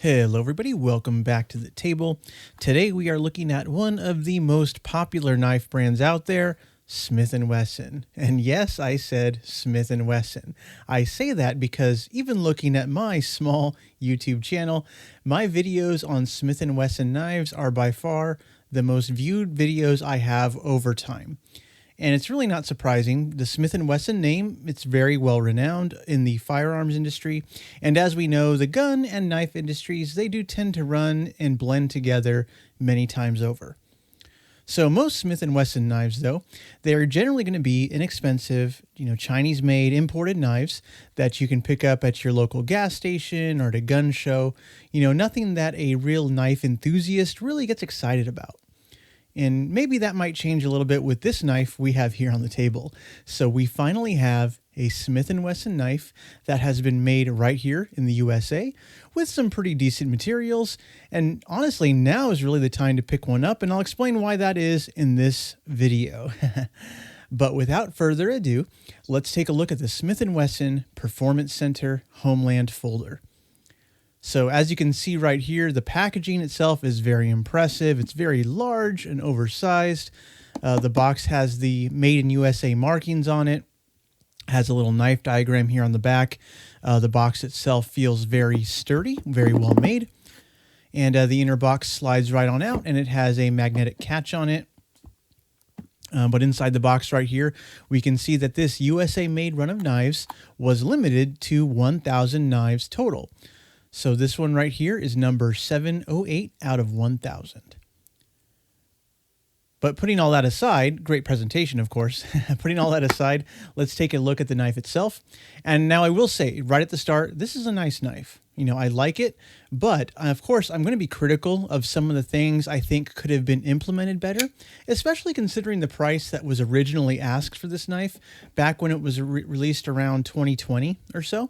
Hello everybody, welcome back to the table. Today we are looking at one of the most popular knife brands out there, Smith & Wesson. And yes, I said Smith & Wesson. I say that because even looking at my small YouTube channel, my videos on Smith & Wesson knives are by far the most viewed videos I have over time. And it's really not surprising. The Smith & Wesson name, it's very well renowned in the firearms industry. And as we know, the gun and knife industries, they do tend to run and blend together many times over. So most Smith & Wesson knives, though, they are generally going to be inexpensive, Chinese-made imported knives that you can pick up at your local gas station or at a gun show. Nothing that a real knife enthusiast really gets excited about. And maybe that might change a little bit with this knife we have here on the table. So we finally have a Smith & Wesson knife that has been made right here in the USA with some pretty decent materials. And honestly, now is really the time to pick one up, and I'll explain why that is in this video. But without further ado, let's take a look at the Smith & Wesson Performance Center Homeland Folder. So as you can see right here, the packaging itself is very impressive. It's very large and oversized. The box has the Made in USA markings on it. Has a little knife diagram here on the back. The box itself feels very sturdy, very well made. And the inner box slides right on out, and it has a magnetic catch on it. But inside the box right here, we can see that this USA-made run of knives was limited to 1,000 knives total. So this one right here is number 708 out of 1,000. But putting all that aside, great presentation, of course. Putting all that aside, let's take a look at the knife itself. And now I will say right at the start, this is a nice knife. I like it, but of course, I'm going to be critical of some of the things I think could have been implemented better, especially considering the price that was originally asked for this knife back when it was released around 2020 or so.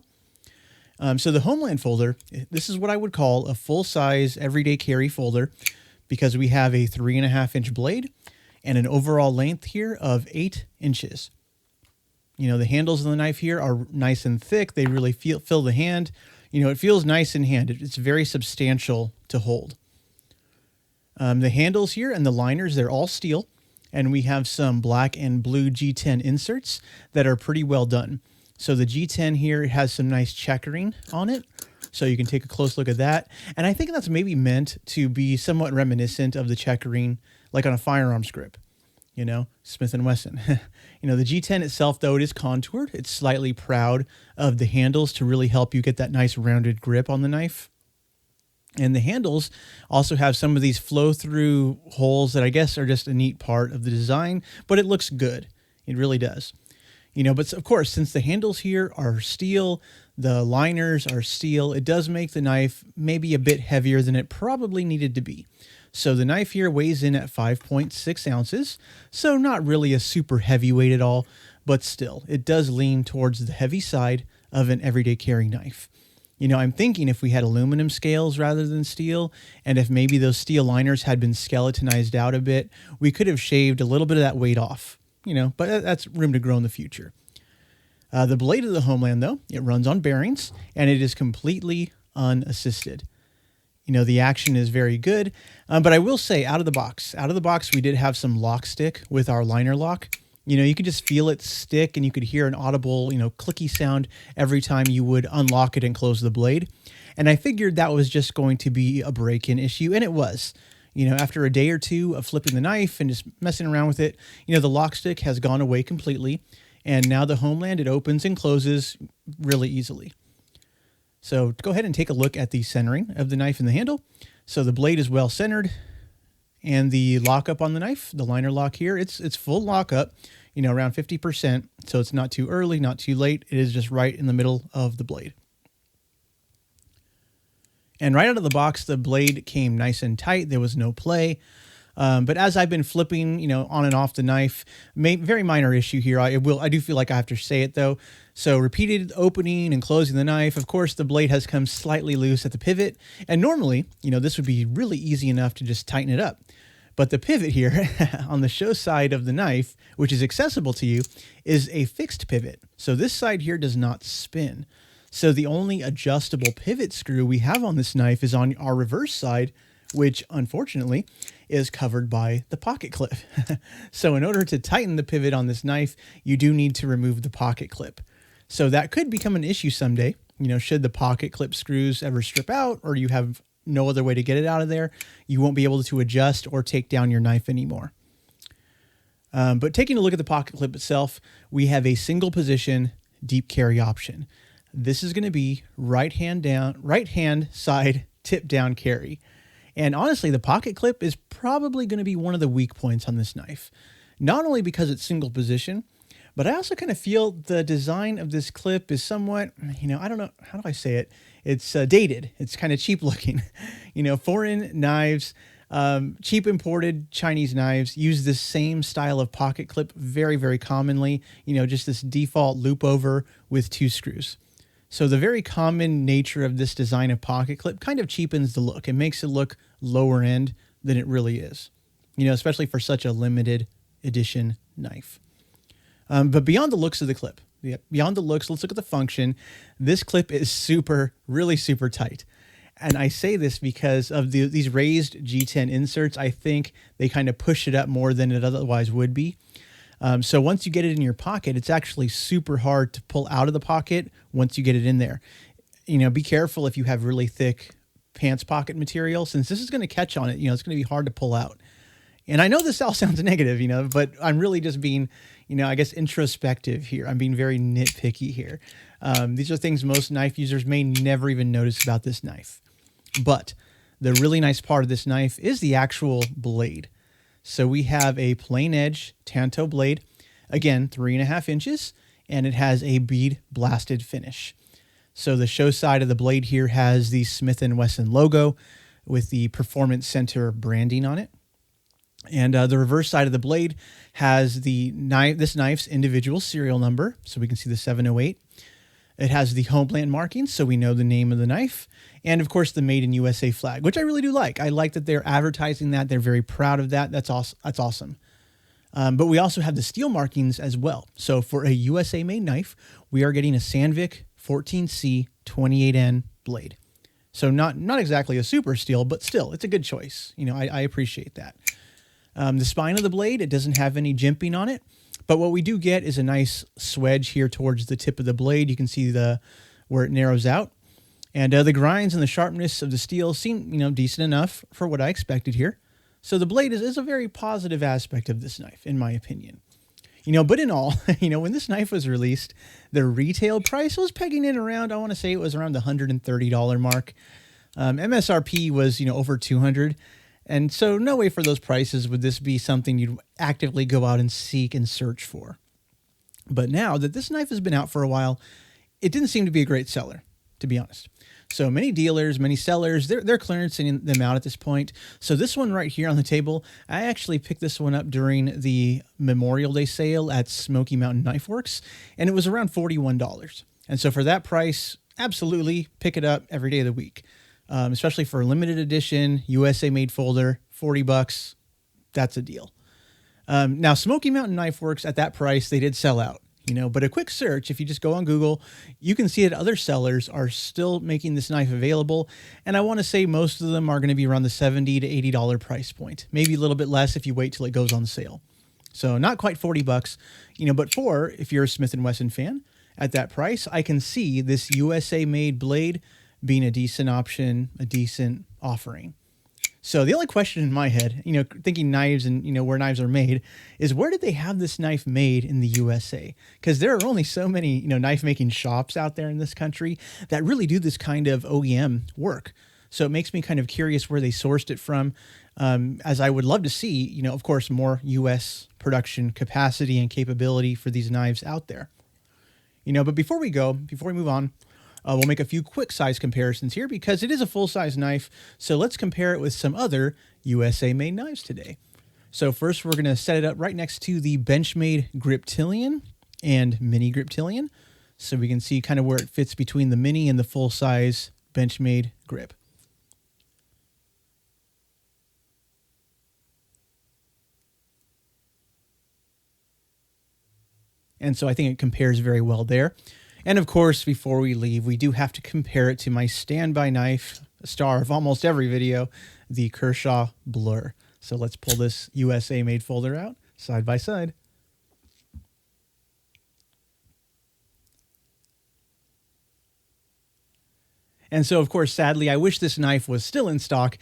So the Homeland folder, this is what I would call a full-size everyday carry folder because we have a 3.5-inch blade and an overall length here of 8 inches. The handles of the knife here are nice and thick. They really fill the hand. It feels nice in hand. It's very substantial to hold. The handles here and the liners, they're all steel. And we have some black and blue G10 inserts that are pretty well done. So the G10 here has some nice checkering on it. So you can take a close look at that. And I think that's maybe meant to be somewhat reminiscent of the checkering like on a firearms grip, Smith & Wesson. The G10 itself, though, it is contoured. It's slightly proud of the handles to really help you get that nice rounded grip on the knife. And the handles also have some of these flow-through holes that I guess are just a neat part of the design, but it looks good. It really does. But of course, since the handles here are steel, the liners are steel, it does make the knife maybe a bit heavier than it probably needed to be. So the knife here weighs in at 5.6 ounces, so not really a super heavyweight at all, but still, it does lean towards the heavy side of an everyday carry knife. I'm thinking if we had aluminum scales rather than steel, and if maybe those steel liners had been skeletonized out a bit, we could have shaved a little bit of that weight off. But that's room to grow in the future. The blade of the Homeland, though, it runs on bearings, and it is completely unassisted. The action is very good, but I will say out of the box, we did have some lock stick with our liner lock. You could just feel it stick, and you could hear an audible, clicky sound every time you would unlock it and close the blade. And I figured that was just going to be a break-in issue, and it was. After a day or two of flipping the knife and just messing around with it, the lock stick has gone away completely. And now the Homeland, it opens and closes really easily. So go ahead and take a look at the centering of the knife and the handle. So the blade is well centered. And the lockup on the knife, the liner lock here, it's full lockup, around 50%. So it's not too early, not too late. It is just right in the middle of the blade. And right out of the box, the blade came nice and tight. There was no play. But as I've been flipping, on and off the knife, very minor issue here. I do feel like I have to say it though. So repeated opening and closing the knife. Of course, the blade has come slightly loose at the pivot. And normally, this would be really easy enough to just tighten it up. But the pivot here on the show side of the knife, which is accessible to you, is a fixed pivot. So this side here does not spin. So the only adjustable pivot screw we have on this knife is on our reverse side, which unfortunately is covered by the pocket clip. So in order to tighten the pivot on this knife, you do need to remove the pocket clip. So that could become an issue someday. Should the pocket clip screws ever strip out, or you have no other way to get it out of there, you won't be able to adjust or take down your knife anymore. But taking a look at the pocket clip itself, we have a single position deep carry option. This is going to be right hand side tip down carry. And honestly, the pocket clip is probably going to be one of the weak points on this knife. Not only because it's single position, but I also kind of feel the design of this clip is somewhat, I don't know, how do I say it? It's dated. It's kind of cheap looking. Foreign knives, cheap imported Chinese knives use this same style of pocket clip very, very commonly. Just this default loop over with 2 screws. So the very common nature of this design of pocket clip kind of cheapens the look. It makes it look lower end than it really is, especially for such a limited edition knife. But beyond the looks of the clip, beyond the looks, let's look at the function. This clip is really super tight. And I say this because of these raised G10 inserts. I think they kind of push it up more than it otherwise would be. So once you get it in your pocket, it's actually super hard to pull out of the pocket once you get it in there. Be careful if you have really thick pants pocket material, since this is going to catch on it. It's going to be hard to pull out. And I know this all sounds negative, but I'm really just being, I guess, introspective here. I'm being very nitpicky here. These are things most knife users may never even notice about this knife. But the really nice part of this knife is the actual blade. So we have a plain edge Tanto blade, again, 3.5 inches, and it has a bead blasted finish. So the show side of the blade here has the Smith Wesson logo with the Performance Center branding on it. And the reverse side of the blade has this knife's individual serial number, so we can see the 708. It has the Homeland markings, so we know the name of the knife. And of course, the Made in USA flag, which I really do like. I like that they're advertising that. They're very proud of that. That's awesome. But we also have the steel markings as well. So for a USA made knife, we are getting a Sandvik 14C 28N blade. So not exactly a super steel, but still, it's a good choice. I appreciate that. The spine of the blade, it doesn't have any jimping on it. But what we do get is a nice swedge here towards the tip of the blade. You can see where it narrows out. And the grinds and the sharpness of the steel seem, decent enough for what I expected here. So the blade is a very positive aspect of this knife, in my opinion. But in all, when this knife was released, the retail price was pegging in around, I want to say it was around the $130 mark. MSRP was, over $200. And so no way for those prices would this be something you'd actively go out and seek and search for. But now that this knife has been out for a while, it didn't seem to be a great seller, to be honest. So many dealers, many sellers, they're clearancing them out at this point. So this one right here on the table, I actually picked this one up during the Memorial Day sale at Smoky Mountain Knife Works, and it was around $41. And so for that price, absolutely pick it up every day of the week. Especially for a limited edition, USA made folder, $40. That's a deal. Now, Smoky Mountain Knife Works, at that price, they did sell out, but a quick search, if you just go on Google, you can see that other sellers are still making this knife available. And I want to say most of them are going to be around the $70 to $80 price point, maybe a little bit less if you wait till it goes on sale. So not quite $40, but if you're a Smith & Wesson fan, at that price, I can see this USA made blade being a decent option, a decent offering. So the only question in my head, thinking knives and, where knives are made, is where did they have this knife made in the USA? Because there are only so many, knife making shops out there in this country that really do this kind of OEM work. So it makes me kind of curious where they sourced it from, as I would love to see, of course, more US production capacity and capability for these knives out there. But before we move on, we'll make a few quick size comparisons here because it is a full-size knife. So let's compare it with some other USA-made knives today. So first, we're going to set it up right next to the Benchmade Griptilian and Mini Griptilian, so we can see kind of where it fits between the Mini and the full-size Benchmade grip. And so I think it compares very well there. And of course, before we leave, we do have to compare it to my standby knife, a star of almost every video, the Kershaw Blur. So let's pull this USA made folder out side by side. And so, of course, sadly, I wish this knife was still in stock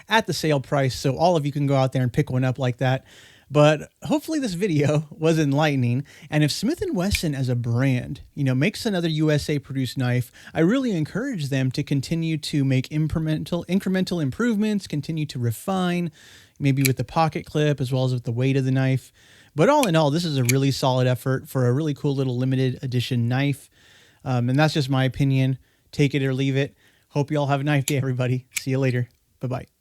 at the sale price so all of you can go out there and pick one up like that. But hopefully this video was enlightening. And if Smith & Wesson as a brand, makes another USA produced knife, I really encourage them to continue to make incremental improvements, continue to refine, maybe with the pocket clip as well as with the weight of the knife. But all in all, this is a really solid effort for a really cool little limited edition knife. And that's just my opinion. Take it or leave it. Hope you all have a nice day, everybody. See you later. Bye-bye.